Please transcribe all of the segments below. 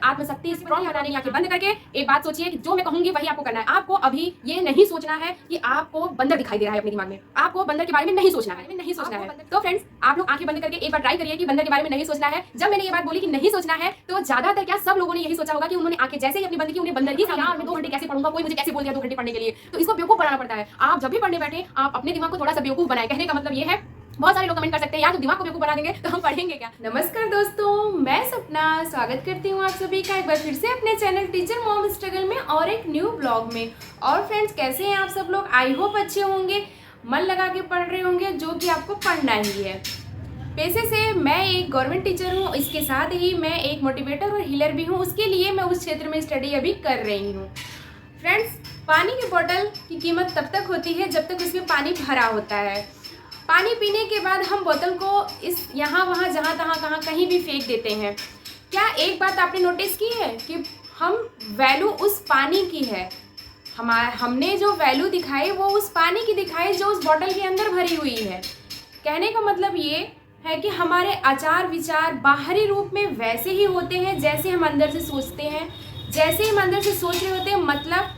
आत्मशक्ति strong बनाने की आंखें बंद करके एक बात सोचिए कि जो मैं कहूंगी वही आपको करना है। आपको अभी ये नहीं सोचना है कि आपको बंदर दिखाई दे रहा है अपने दिमाग में, आपको बंदर के बारे में नहीं सोचना है। तो फ्रेंड्स, आप लोग आंखें बंद करके एक बार ट्राई करिए कि बंदर के बारे में नहीं सोचना है। जब मैंने ये बात बोली कि नहीं सोचना है, तो ज्यादातर क्या सब लोगों ने यही सोचा होगा कि उन्होंने आंखें जैसे ही अपनी बंद की, उन्हें बंदर ही यार मैं 2 घंटे कैसे पढ़ूंगा, कोई मुझे कैसे बोल दिया 2 घंटे पढ़ने के लिए। तो इसको बेवकूफ बनाना पड़ता है। आप जब भी पढ़ने बैठे, आप अपने दिमाग को थोड़ा सा बेवकूफ बनाए। कहने का मतलब ये है, बहुत सारे लोग कमेंट कर सकते हैं यार तो दिमाग को बेवकूफ बना देंगे तो हम पढ़ेंगे क्या। नमस्कार दोस्तों, मैं सपना स्वागत करती हूँ आप सभी का एक बार फिर से अपने चैनल टीचर मॉम स्ट्रगल में और एक न्यू ब्लॉग में। और फ्रेंड्स, कैसे हैं आप सब लोग? आई होप अच्छे होंगे, मन लगा के पढ़ रहे होंगे, जो कि आपको पढ़ना ही है। पेशे से मैं एक गवर्नमेंट टीचर हूँ, इसके साथ ही मैं एक मोटिवेटर और हीलर भी हूँ। उसके लिए मैं उस क्षेत्र में स्टडी अभी कर रही हूँ। फ्रेंड्स, पानी की बोतल की कीमत तब तक होती है जब तक उसमें पानी भरा होता है। पानी पीने के बाद हम बोतल को इस यहाँ वहाँ जहाँ तहाँ कहाँ कहीं भी फेंक देते हैं। क्या एक बात आपने नोटिस की है कि हम वैल्यू उस पानी की है, हमने जो वैल्यू दिखाई वो उस पानी की दिखाई जो उस बोतल के अंदर भरी हुई है। कहने का मतलब ये है कि हमारे आचार विचार बाहरी रूप में वैसे ही होते हैं जैसे हम अंदर से सोचते हैं। जैसे हम अंदर से सोच रहे होते हैं, मतलब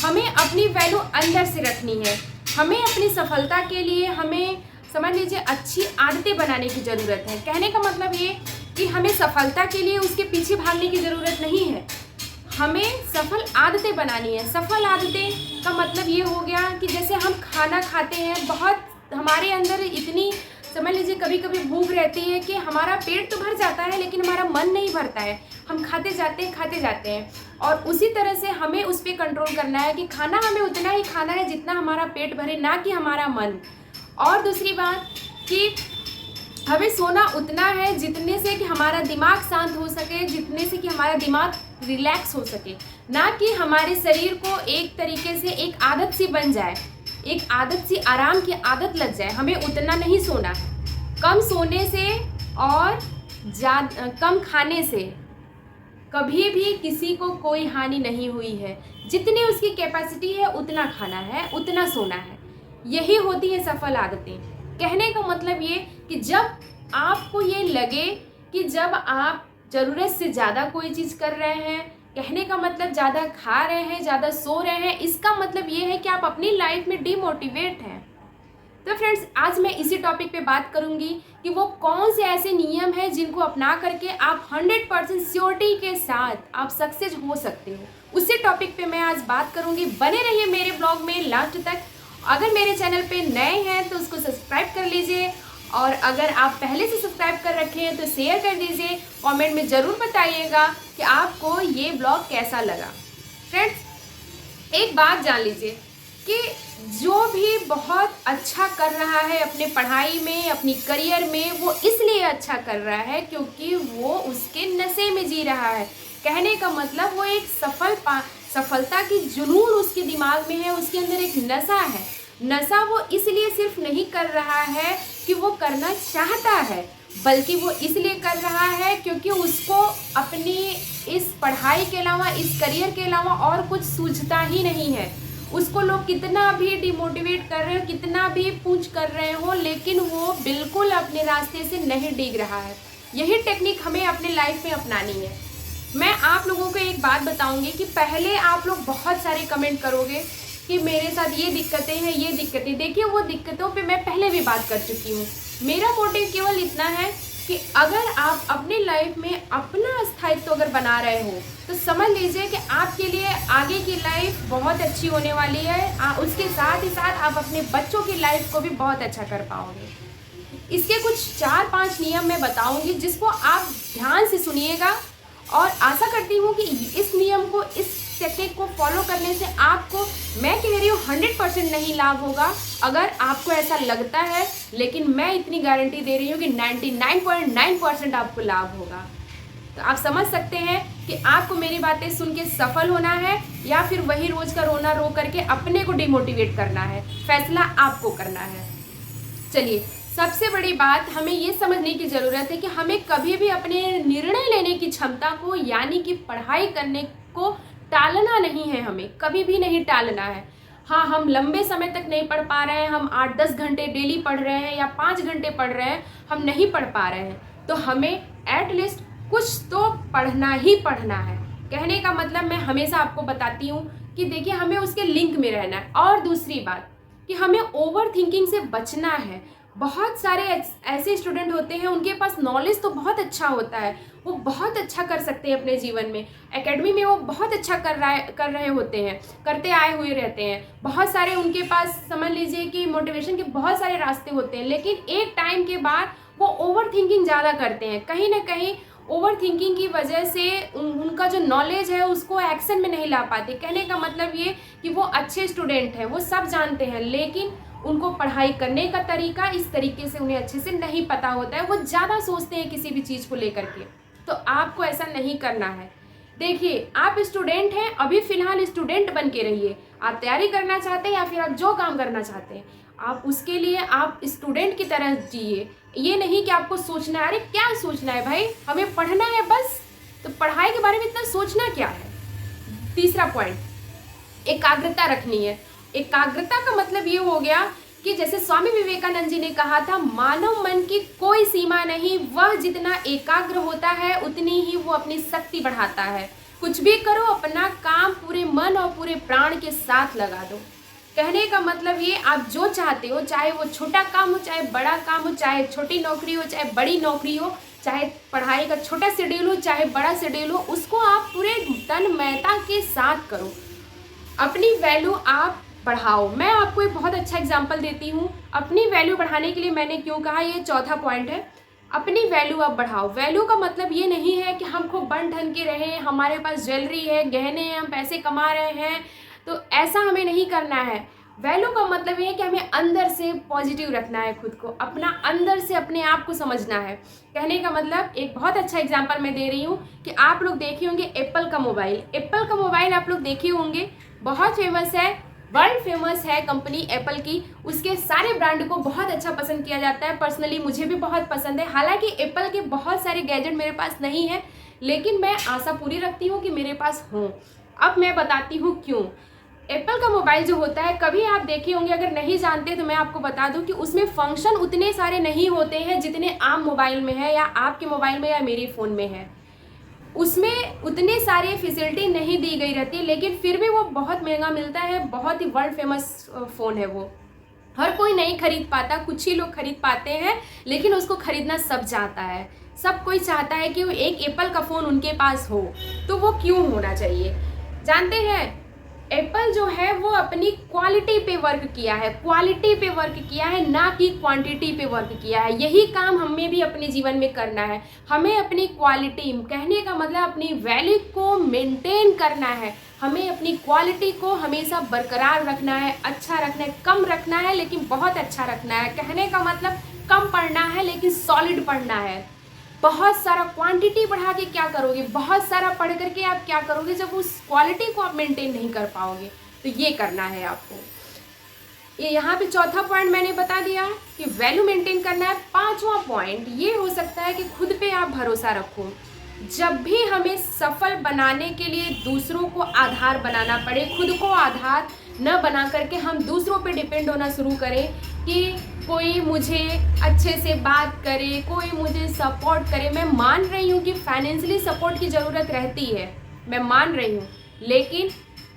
हमें अपनी वैल्यू अंदर से रखनी है। हमें अपनी सफलता के लिए, हमें समझ लीजिए, अच्छी आदतें बनाने की ज़रूरत है। कहने का मतलब ये कि हमें सफलता के लिए उसके पीछे भागने की ज़रूरत नहीं है, हमें सफल आदतें बनानी है। सफल आदतें का मतलब ये हो गया कि जैसे हम खाना खाते हैं, बहुत हमारे अंदर इतनी, समझ लीजिए, कभी कभी भूख रहती है कि हमारा पेट तो भर जाता है लेकिन हमारा मन नहीं भरता है। हम खाते जाते हैं और उसी तरह से हमें उस पर कंट्रोल करना है कि खाना हमें उतना ही खाना है जितना हमारा पेट भरे, ना कि हमारा मन। और दूसरी बात कि हमें सोना उतना है जितने से कि हमारा दिमाग शांत हो सके, जितने से कि हमारा दिमाग रिलैक्स हो सके, ना कि हमारे शरीर को एक तरीके से एक आदत सी बन जाए, एक आदत सी, आराम की आदत लग जाए। हमें उतना नहीं सोना है। कम सोने से और कम खाने से कभी भी किसी को कोई हानि नहीं हुई है। जितनी उसकी कैपेसिटी है उतना खाना है, उतना सोना है। यही होती है सफल आदतें। कहने का मतलब ये कि जब आपको ये लगे कि जब आप ज़रूरत से ज़्यादा कोई चीज़ कर रहे हैं, कहने का मतलब ज़्यादा खा रहे हैं, ज़्यादा सो रहे हैं, इसका मतलब ये है कि आप अपनी लाइफ में डिमोटिवेट हैं। तो फ्रेंड्स, आज मैं इसी टॉपिक पे बात करूंगी कि वो कौन से ऐसे नियम हैं जिनको अपना करके आप 100% श्योरिटी के साथ आप सक्सेस हो सकते हो। उसी टॉपिक पे मैं आज बात करूंगी। बने रहिए मेरे ब्लॉग में लास्ट तक। अगर मेरे चैनल पे नए हैं तो उसको सब्सक्राइब कर लीजिए, और अगर आप पहले से सब्सक्राइब कर रखे हैं तो शेयर कर दीजिए। कमेंट में ज़रूर बताइएगा कि आपको ये ब्लॉग कैसा लगा। फ्रेंड्स, एक बात जान लीजिए कि जो भी बहुत अच्छा कर रहा है अपने पढ़ाई में, अपनी करियर में, वो इसलिए अच्छा कर रहा है क्योंकि वो उसके नशे में जी रहा है। कहने का मतलब वो एक सफलता की जुनून उसके दिमाग में है, उसके अंदर एक नशा है। नशा वो इसलिए सिर्फ नहीं कर रहा है कि वो करना चाहता है, बल्कि वो इसलिए कर रहा है क्योंकि उसको अपनी इस पढ़ाई के अलावा, इस करियर के अलावा और कुछ सूझता ही नहीं है। उसको लोग कितना भी डिमोटिवेट कर रहे हो, कितना भी पूछ कर रहे हो, लेकिन वो बिल्कुल अपने रास्ते से नहीं डिग रहा है। यही टेक्निक हमें अपने लाइफ में अपनानी है। मैं आप लोगों को एक बात बताऊंगी कि पहले आप लोग बहुत सारे कमेंट करोगे कि मेरे साथ ये दिक्कतें हैं, ये दिक्कतें। देखिए, वो दिक्कतों पे मैं पहले भी बात कर चुकी हूँ। मेरा मोटिव केवल इतना है कि अगर आप अपनी लाइफ में अपना स्थायित्व अगर बना रहे हो तो समझ लीजिए कि आपके लिए आगे की लाइफ बहुत अच्छी होने वाली है। उसके साथ ही साथ आप अपने बच्चों की लाइफ को भी बहुत अच्छा कर पाओगे। इसके कुछ 4-5 नियम मैं बताऊंगी जिसको आप ध्यान से सुनिएगा, और आशा करती हूँ कि इस नियम को, इस टेक्निक को फॉलो करने से आपको, मैं कह रही हूँ 100% नहीं लाभ होगा, अगर आपको ऐसा लगता है, लेकिन मैं इतनी गारंटी दे रही हूँ कि 99.9% आपको लाभ होगा। तो आप समझ सकते हैं कि आपको मेरी बातें सुन के सफल होना है या फिर वही रोज का रोना रो करके अपने को डिमोटिवेट करना है। फैसला आपको करना है। चलिए, सबसे बड़ी बात हमें ये समझने की ज़रूरत है कि हमें कभी भी अपने निर्णय लेने की क्षमता को, यानी कि पढ़ाई करने को टालना नहीं है। हमें कभी भी नहीं टालना है। हाँ, हम लंबे समय तक नहीं पढ़ पा रहे हैं, हम 8-10 घंटे डेली पढ़ रहे हैं या 5 घंटे पढ़ रहे हैं, हम नहीं पढ़ पा रहे हैं, तो हमें एटलीस्ट कुछ तो पढ़ना ही पढ़ना है। कहने का मतलब मैं हमेशा आपको बताती हूँ कि देखिए हमें उसके लिंक में रहना है। और दूसरी बात कि हमें ओवर थिंकिंग से बचना है। बहुत सारे ऐसे स्टूडेंट होते हैं, उनके पास नॉलेज तो बहुत अच्छा होता है, वो बहुत अच्छा कर सकते हैं अपने जीवन में, एकेडमी में वो बहुत अच्छा कर रहे होते हैं, करते आए हुए रहते हैं, बहुत सारे उनके पास समझ लीजिए कि मोटिवेशन के बहुत सारे रास्ते होते हैं, लेकिन एक टाइम के बाद वो ओवर थिंकिंग ज़्यादा करते हैं। कहीं ना कहीं ओवर थिंकिंग की वजह से उनका जो नॉलेज है उसको एक्शन में नहीं ला पाते। कहने का मतलब ये कि वो अच्छे स्टूडेंट हैं, वो सब जानते हैं, लेकिन उनको पढ़ाई करने का तरीका इस तरीके से उन्हें अच्छे से नहीं पता होता है, वो ज़्यादा सोचते हैं किसी भी चीज़ को लेकर के। तो आपको ऐसा नहीं करना है। देखिए आप स्टूडेंट हैं, अभी फ़िलहाल स्टूडेंट बन के रहिए। आप तैयारी करना चाहते हैं या फिर आप जो काम करना चाहते हैं, आप उसके लिए आप स्टूडेंट की तरह जिए। ये नहीं कि आपको सोचना है, अरे क्या सोचना है भाई, हमें पढ़ना है बस, तो पढ़ाई के बारे में इतना सोचना क्या है। तीसरा पॉइंट, एकाग्रता रखनी है। एकाग्रता का मतलब ये हो गया कि जैसे स्वामी विवेकानंद जी ने कहा था, मानव मन की कोई सीमा नहीं, वह जितना एकाग्र होता है उतनी ही वो अपनी शक्ति बढ़ाता है। कुछ भी करो, अपना काम पूरे मन और पूरे प्राण के साथ लगा दो। कहने का मतलब ये, आप जो चाहते हो, चाहे वो छोटा काम हो चाहे बड़ा काम हो, चाहे छोटी नौकरी हो चाहे बड़ी नौकरी हो, चाहे पढ़ाई का छोटा शेड्यूल हो चाहे बड़ा शेड्यूल हो, उसको आप पूरे तन्मयता के साथ करो। अपनी वैल्यू आप बढ़ाओ। मैं आपको एक बहुत अच्छा एग्जांपल देती हूँ अपनी वैल्यू बढ़ाने के लिए। मैंने क्यों कहा, ये चौथा पॉइंट है, अपनी वैल्यू आप बढ़ाओ। वैल्यू का मतलब ये नहीं है कि हम खूब बन ठन के रहें, हमारे पास ज्वेलरी है, गहने हैं, हम पैसे कमा रहे हैं, तो ऐसा हमें नहीं करना है। वैल्यू का मतलब ये है कि हमें अंदर से पॉजिटिव रखना है, खुद को अपना अंदर से अपने आप को समझना है। कहने का मतलब एक बहुत अच्छा एग्जांपल मैं दे रही हूँ कि आप लोग देखे होंगे एप्पल का मोबाइल। एप्पल का मोबाइल आप लोग देखे होंगे, बहुत फेमस है, वर्ल्ड फेमस है कंपनी एप्पल की। उसके सारे ब्रांड को बहुत अच्छा पसंद किया जाता है। पर्सनली मुझे भी बहुत पसंद है। हालांकि एप्पल के बहुत सारे गैजेट मेरे पास नहीं है, लेकिन मैं आशा पूरी रखती हूँ कि मेरे पास हों। अब मैं बताती हूँ क्यों। एप्पल का मोबाइल जो होता है, कभी आप देखे होंगे, अगर नहीं जानते तो मैं आपको बता दूं कि उसमें फंक्शन उतने सारे नहीं होते हैं जितने आम मोबाइल में है, या आपके मोबाइल में या मेरे फ़ोन में है। उसमें उतने सारे फैसिलिटी नहीं दी गई रहती, लेकिन फिर भी वो बहुत महंगा मिलता है। बहुत ही वर्ल्ड फेमस फ़ोन है वो। हर कोई नहीं खरीद पाता, कुछ ही लोग खरीद पाते हैं, लेकिन उसको खरीदना सब चाहता है। सब कोई चाहता है कि वो एक एप्पल का फ़ोन उनके पास हो। तो वो क्यों होना चाहिए जानते हैं, एप्पल जो है वो अपनी क्वालिटी पे वर्क किया है, क्वालिटी पे वर्क किया है, ना कि क्वांटिटी पे वर्क किया है। यही काम हमें भी अपने जीवन में करना है। हमें अपनी क्वालिटी, कहने का मतलब अपनी वैल्यू को मेंटेन करना है। हमें अपनी क्वालिटी को हमेशा बरकरार रखना है, अच्छा रखना है, कम रखना है लेकिन बहुत अच्छा रखना है। कहने का मतलब कम पढ़ना है लेकिन सॉलिड पढ़ना है। बहुत सारा क्वांटिटी बढ़ा के क्या करोगे, बहुत सारा पढ़ करके आप क्या करोगे जब उस क्वालिटी को आप मेंटेन नहीं कर पाओगे। तो ये करना है आपको। ये यहाँ पे चौथा पॉइंट मैंने बता दिया कि वैल्यू मेंटेन करना है। पांचवा पॉइंट ये हो सकता है कि खुद पे आप भरोसा रखो। जब भी हमें सफल बनाने के लिए दूसरों को आधार बनाना पड़े, खुद को आधार न बना करके हम दूसरों पे डिपेंड होना शुरू करें कि कोई मुझे अच्छे से बात करे, कोई मुझे सपोर्ट करे। मैं मान रही हूँ कि फाइनेंशियली सपोर्ट की ज़रूरत रहती है, मैं मान रही हूँ, लेकिन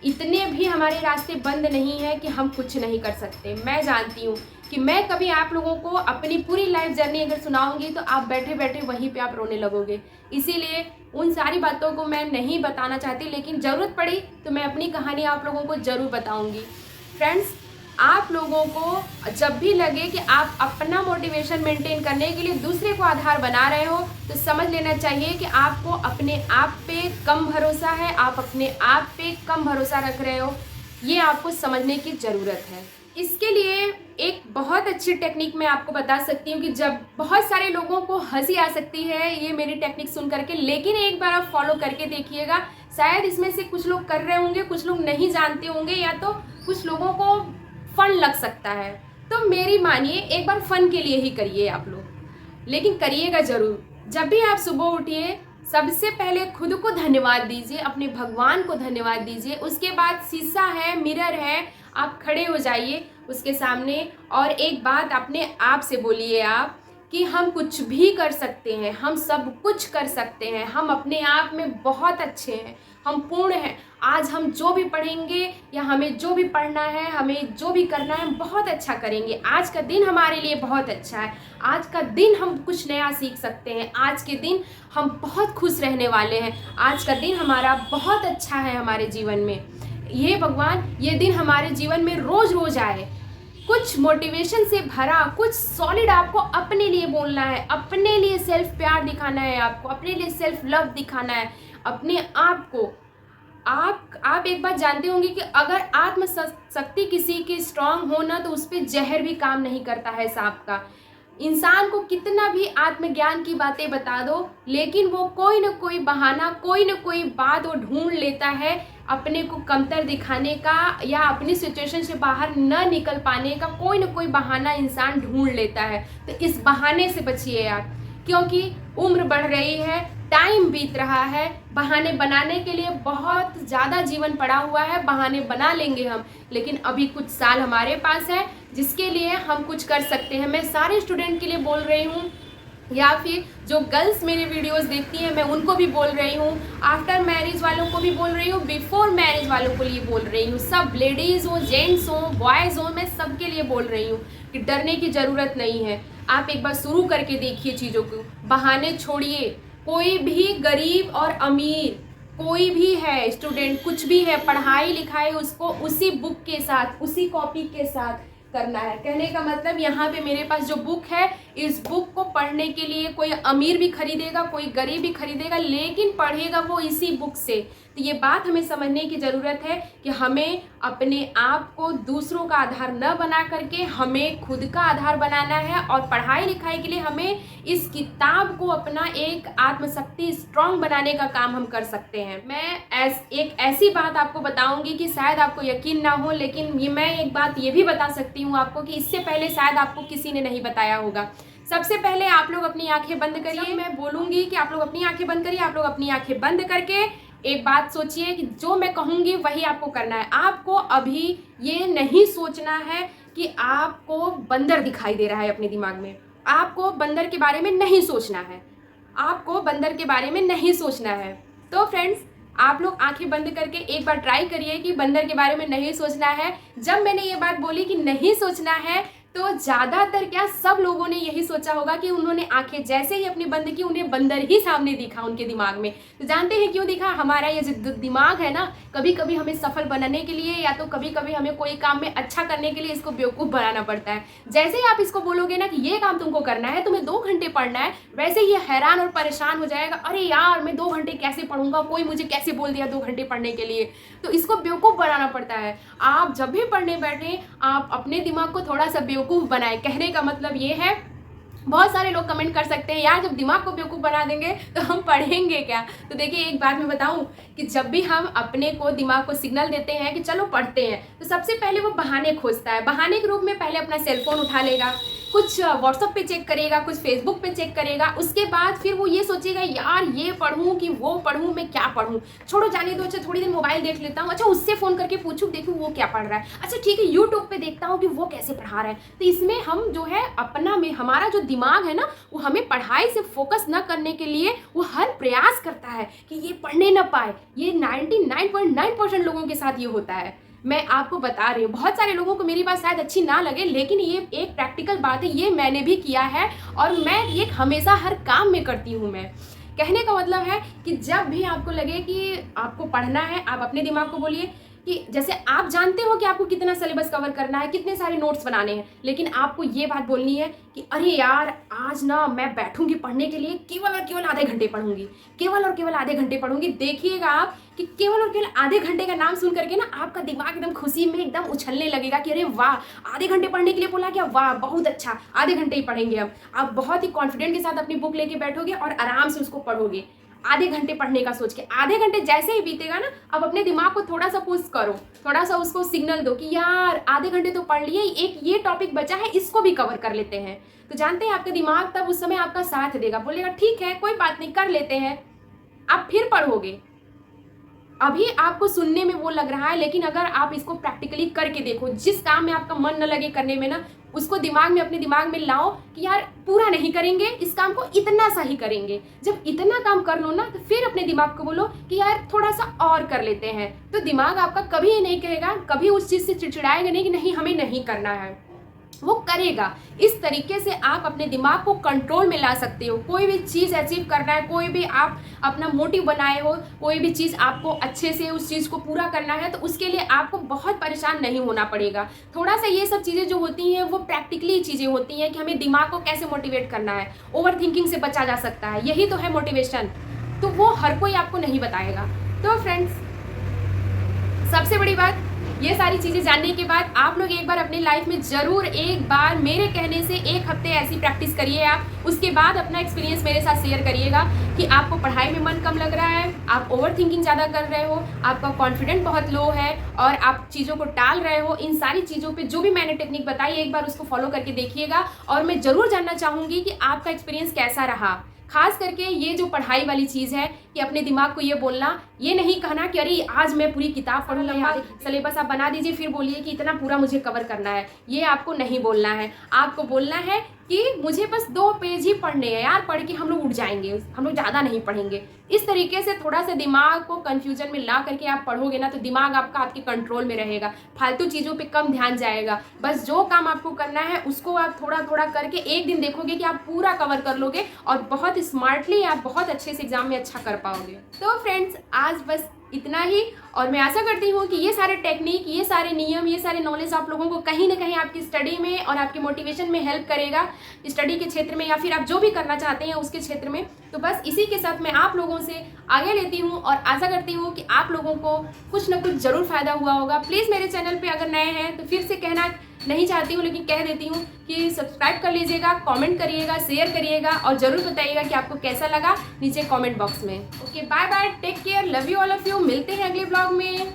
इतने भी हमारे रास्ते बंद नहीं है कि हम कुछ नहीं कर सकते। मैं जानती हूँ कि मैं कभी आप लोगों को अपनी पूरी लाइफ जर्नी अगर सुनाऊंगी तो आप बैठे बैठे वहीं पे आप रोने लगोगे। इसीलिए उन सारी बातों को मैं नहीं बताना चाहती, लेकिन ज़रूरत पड़ी तो मैं अपनी कहानी आप लोगों को ज़रूर बताऊंगी। फ्रेंड्स, आप लोगों को जब भी लगे कि आप अपना मोटिवेशन मेंटेन करने के लिए दूसरे को आधार बना रहे हो, तो समझ लेना चाहिए कि आपको अपने आप पे कम भरोसा है, आप अपने आप पे कम भरोसा रख रहे हो। ये आपको समझने की ज़रूरत है। इसके लिए एक बहुत अच्छी टेक्निक मैं आपको बता सकती हूँ कि जब बहुत सारे लोगों को हंसी आ सकती है ये मेरी टेक्निक सुन करके, लेकिन एक बार आप फॉलो करके देखिएगा। शायद इसमें से कुछ लोग कर रहे होंगे, कुछ लोग नहीं जानते होंगे, या तो कुछ लोगों को फन लग सकता है। तो मेरी मानिए, एक बार फन के लिए ही करिए आप लोग, लेकिन करिएगा ज़रूर। जब भी आप सुबह उठिए, सबसे पहले खुद को धन्यवाद दीजिए, अपने भगवान को धन्यवाद दीजिए। उसके बाद शीशा है, मिरर है, आप खड़े हो जाइए उसके सामने और एक बात अपने आप से बोलिए आप कि हम कुछ भी कर सकते हैं, हम सब कुछ कर सकते हैं, हम अपने आप में बहुत अच्छे हैं, हम पूर्ण हैं। आज हम जो भी पढ़ेंगे या हमें जो भी पढ़ना है, हमें जो भी करना है, हम बहुत अच्छा करेंगे। आज का दिन हमारे लिए बहुत अच्छा है, आज का दिन हम कुछ नया सीख सकते हैं, आज के दिन हम बहुत खुश रहने वाले हैं, आज का दिन हमारा बहुत अच्छा है हमारे जीवन में। ये भगवान ये दिन हमारे जीवन में रोज़ रोज़ आए, कुछ मोटिवेशन से भरा, कुछ सॉलिड आपको अपने लिए बोलना है, अपने लिए सेल्फ प्यार दिखाना है, आपको अपने लिए सेल्फ लव दिखाना है, अपने आप को। आप एक बात जानते होंगे कि अगर आत्मशक्ति किसी की स्ट्रांग हो ना, तो उस पर जहर भी काम नहीं करता है सांप का। इंसान को कितना भी आत्मज्ञान की बातें बता दो, लेकिन वो कोई ना कोई बहाना, कोई ना कोई बात वो ढूंढ लेता है अपने को कमतर दिखाने का, या अपनी सिचुएशन से बाहर न निकल पाने का कोई ना कोई बहाना इंसान ढूंढ लेता है। तो इस बहाने से बचिए यार, क्योंकि उम्र बढ़ रही है, टाइम बीत रहा है, बहाने बनाने के लिए बहुत ज़्यादा जीवन पड़ा हुआ है। बहाने बना लेंगे हम, लेकिन अभी कुछ साल हमारे पास है जिसके लिए हम कुछ कर सकते हैं। मैं सारे स्टूडेंट के लिए बोल रही हूँ, या फिर जो गर्ल्स मेरे वीडियोस देखती हैं मैं उनको भी बोल रही हूँ, आफ्टर मैरिज वालों को भी बोल रही हूँ, बिफोर मैरिज वालों को लिए बोल रही हूँ, सब लेडीज़ हो, जेंट्स हो, बॉयज़ हो, मैं सबके लिए बोल रही हूँ कि डरने की ज़रूरत नहीं है। आप एक बार शुरू करके देखिए चीज़ों को, बहाने छोड़िए। कोई भी गरीब और अमीर, कोई भी है, स्टूडेंट कुछ भी है, पढ़ाई लिखाई उसको उसी बुक के साथ, उसी कॉपी के साथ करना है। कहने का मतलब यहाँ पे मेरे पास जो बुक है, इस बुक को पढ़ने के लिए कोई अमीर भी खरीदेगा, कोई गरीब भी खरीदेगा, लेकिन पढ़ेगा वो इसी बुक से। तो ये बात हमें समझने की ज़रूरत है कि हमें अपने आप को दूसरों का आधार न बना करके हमें खुद का आधार बनाना है, और पढ़ाई लिखाई के लिए हमें इस किताब को अपना एक आत्मशक्ति स्ट्रॉन्ग बनाने का काम हम कर सकते हैं। मैं एक ऐसी बात आपको बताऊंगी कि शायद आपको यकीन ना हो, लेकिन मैं एक बात ये भी बता सकती हूँ आपको कि इससे पहले शायद आपको किसी ने नहीं बताया होगा। सबसे पहले आप लोग अपनी आंखें बंद करिए। मैं बोलूँगी कि आप लोग अपनी आंखें बंद करिए, आप लोग अपनी आंखें बंद करके एक बात सोचिए कि जो मैं कहूँगी वही आपको करना है। आपको अभी ये नहीं सोचना है कि आपको बंदर दिखाई दे रहा है अपने दिमाग में, आपको बंदर के बारे में नहीं सोचना है, आपको बंदर के बारे में नहीं सोचना है। तो फ्रेंड्स, आप लोग आंखें बंद करके एक बार ट्राई करिए कि बंदर के बारे में नहीं सोचना है। जब मैंने ये बात बोली कि नहीं सोचना है, तो ज़्यादातर क्या सब लोगों ने यही सोचा होगा कि उन्होंने आंखें जैसे ही अपनी बंद की, उन्हें बंदर ही सामने दिखा उनके दिमाग में। तो जानते हैं क्यों दिखा? हमारा ये जो दिमाग है ना, कभी कभी हमें सफल बनाने के लिए, या तो कभी कभी हमें कोई काम में अच्छा करने के लिए इसको बेवकूफ़ बनाना पड़ता है। जैसे ही आप इसको बोलोगे ना कि ये काम तुमको करना है, तुम्हें 2 घंटे पढ़ना है, वैसे ही ये हैरान और परेशान हो जाएगा, अरे यार मैं 2 घंटे कैसे पढ़ूंगा, कोई मुझे कैसे बोल दिया 2 घंटे पढ़ने के लिए। तो इसको बेवकूफ़ बनाना पड़ता है। आप जब भी पढ़ने बैठे, आप अपने दिमाग को थोड़ा सा बेवकूफ़ बनाए। कहने का मतलब ये है, बहुत सारे लोग कमेंट कर सकते हैं यार जब दिमाग को बेवकूफ़ बना देंगे तो हम पढ़ेंगे क्या। तो देखिए एक बात मैं बताऊं कि जब भी हम अपने को दिमाग को सिग्नल देते हैं कि चलो पढ़ते हैं, तो सबसे पहले वो बहाने खोजता है। बहाने के रूप में पहले अपना सेलफोन उठा लेगा, कुछ व्हाट्सअप पे चेक करेगा, कुछ फेसबुक पे चेक करेगा, उसके बाद फिर वो ये सोचेगा यार ये पढ़ूँ कि वो पढ़ूँ, मैं क्या पढ़ूँ, छोड़ो जाने दो, अच्छा थोड़ी देर मोबाइल देख लेता हूँ, अच्छा उससे फ़ोन करके पूछूँ देखूँ वो क्या पढ़ रहा है, अच्छा ठीक है यूट्यूब पे देखता हूँ कि वो कैसे पढ़ा रहा है। तो इसमें हम जो है अपना में हमारा जो दिमाग है ना, वो हमें पढ़ाई से फोकस न करने के लिए वो हर प्रयास करता है कि ये पढ़ने न पाए। ये 99.9% लोगों के साथ ये होता है। मैं आपको बता रही हूँ, बहुत सारे लोगों को मेरी बात शायद अच्छी ना लगे, लेकिन ये एक प्रैक्टिकल बात है, ये मैंने भी किया है और मैं ये हमेशा हर काम में करती हूँ। मैं कहने का मतलब है कि जब भी आपको लगे कि आपको पढ़ना है, आप अपने दिमाग को बोलिए कि जैसे आप जानते हो कि आपको कितना सिलेबस कवर करना है, कितने सारे नोट्स बनाने हैं, लेकिन आपको ये बात बोलनी है कि अरे यार आज ना मैं बैठूंगी पढ़ने के लिए, केवल और केवल आधे घंटे पढ़ूंगी, केवल और केवल आधे घंटे पढ़ूंगी। देखिएगा आप कि केवल और केवल आधे घंटे का नाम सुन करके ना आपका दिमाग एकदम खुशी में एकदम उछलने लगेगा कि अरे वाह आधे घंटे पढ़ने के लिए बोला क्या, वाह बहुत अच्छा, आधे घंटे ही पढ़ेंगे हम। आप बहुत ही कॉन्फिडेंट के साथ अपनी बुक लेके बैठोगे और आराम से उसको पढ़ोगे, आधे घंटे पढ़ने का सोच के। आधे घंटे जैसे ही बीतेगा ना, अब अपने दिमाग को थोड़ा सा पुश करो, थोड़ा सा उसको सिग्नल दो कि यार आधे घंटे तो पढ़ लिए, एक ये टॉपिक बचा है इसको भी कवर कर लेते हैं। तो जानते हैं आपका दिमाग तब उस समय आपका साथ देगा, बोलेगा ठीक है कोई बात नहीं कर लेते हैं। आप फिर पढ़ोगे। अभी आपको सुनने में वो लग रहा है, लेकिन अगर आप इसको प्रैक्टिकली करके देखो, जिस काम में आपका मन न लगे करने में ना, उसको दिमाग में अपने दिमाग में लाओ कि यार पूरा नहीं करेंगे, इस काम को इतना सा ही करेंगे। जब इतना काम कर लो ना तो फिर अपने दिमाग को बोलो कि यार थोड़ा सा और कर लेते हैं। तो दिमाग आपका कभी ये नहीं कहेगा, कभी उस चीज़ से चिड़चिड़ाएगा नहीं कि नहीं हमें नहीं करना है, वो करेगा। इस तरीके से आप अपने दिमाग को कंट्रोल में ला सकते हो। कोई भी चीज़ अचीव करना है, कोई भी आप अपना मोटिव बनाए हो, कोई भी चीज़ आपको अच्छे से उस चीज़ को पूरा करना है, तो उसके लिए आपको बहुत परेशान नहीं होना पड़ेगा। थोड़ा सा ये सब चीज़ें जो होती हैं वो प्रैक्टिकली चीज़ें होती हैं कि हमें दिमाग को कैसे मोटिवेट करना है, ओवर थिंकिंग से बचा जा सकता है, यही तो है मोटिवेशन। तो वो हर कोई आपको नहीं बताएगा। तो फ्रेंड्स, सबसे बड़ी बात, ये सारी चीज़ें जानने के बाद आप लोग एक बार अपनी लाइफ में ज़रूर एक बार मेरे कहने से 1 हफ्ते ऐसी प्रैक्टिस करिए आप। उसके बाद अपना एक्सपीरियंस मेरे साथ शेयर करिएगा कि आपको पढ़ाई में मन कम लग रहा है, आप ओवर थिंकिंग ज़्यादा कर रहे हो, आपका कॉन्फिडेंट बहुत लो है और आप चीज़ों को टाल रहे हो। इन सारी चीज़ों पे जो भी मैंने टेक्निक बताई, एक बार उसको फॉलो करके देखिएगा। और मैं ज़रूर जानना चाहूँगी कि आपका एक्सपीरियंस कैसा रहा। खास करके ये जो पढ़ाई वाली चीज़ है कि अपने दिमाग को ये बोलना, ये नहीं कहना कि अरे आज मैं पूरी किताब पढ़ूंगा, सिलेबस आप बना दीजिए फिर बोलिए कि इतना पूरा मुझे कवर करना है। ये आपको नहीं बोलना है। आपको बोलना है कि मुझे बस 2 पेज ही पढ़ने हैं यार, पढ़ के हम लोग उठ जाएंगे, हम लोग ज़्यादा नहीं पढ़ेंगे। इस तरीके से थोड़ा सा दिमाग को कन्फ्यूजन में ला करके आप पढ़ोगे ना तो दिमाग आपका आपके कंट्रोल में रहेगा, फालतू चीज़ों पे कम ध्यान जाएगा। बस जो काम आपको करना है उसको आप थोड़ा थोड़ा करके एक दिन देखोगे कि आप पूरा कवर कर लोगे और बहुत स्मार्टली आप बहुत अच्छे से एग्जाम में अच्छा कर पाओगे। तो फ्रेंड्स, आज बस इतना ही। और मैं आशा करती हूँ कि ये सारे टेक्निक, ये सारे नियम, ये सारे नॉलेज आप लोगों को कहीं ना कहीं आपकी स्टडी में और आपके मोटिवेशन में हेल्प करेगा, स्टडी के क्षेत्र में या फिर आप जो भी करना चाहते हैं उसके क्षेत्र में। तो बस इसी के साथ मैं आप लोगों से आगे लेती हूँ और आशा करती हूँ कि आप लोगों को कुछ ना कुछ ज़रूर फ़ायदा हुआ होगा। प्लीज़ मेरे चैनल पर अगर नए हैं तो फिर से कहना नहीं चाहती हूँ लेकिन कह देती हूँ कि सब्सक्राइब कर लीजिएगा, कमेंट करिएगा, शेयर करिएगा और ज़रूर बताइएगा कि आपको कैसा लगा नीचे कमेंट बॉक्स में। Okay, bye bye, take care, love you all of you. मिलते हैं अगले ब्लॉग में।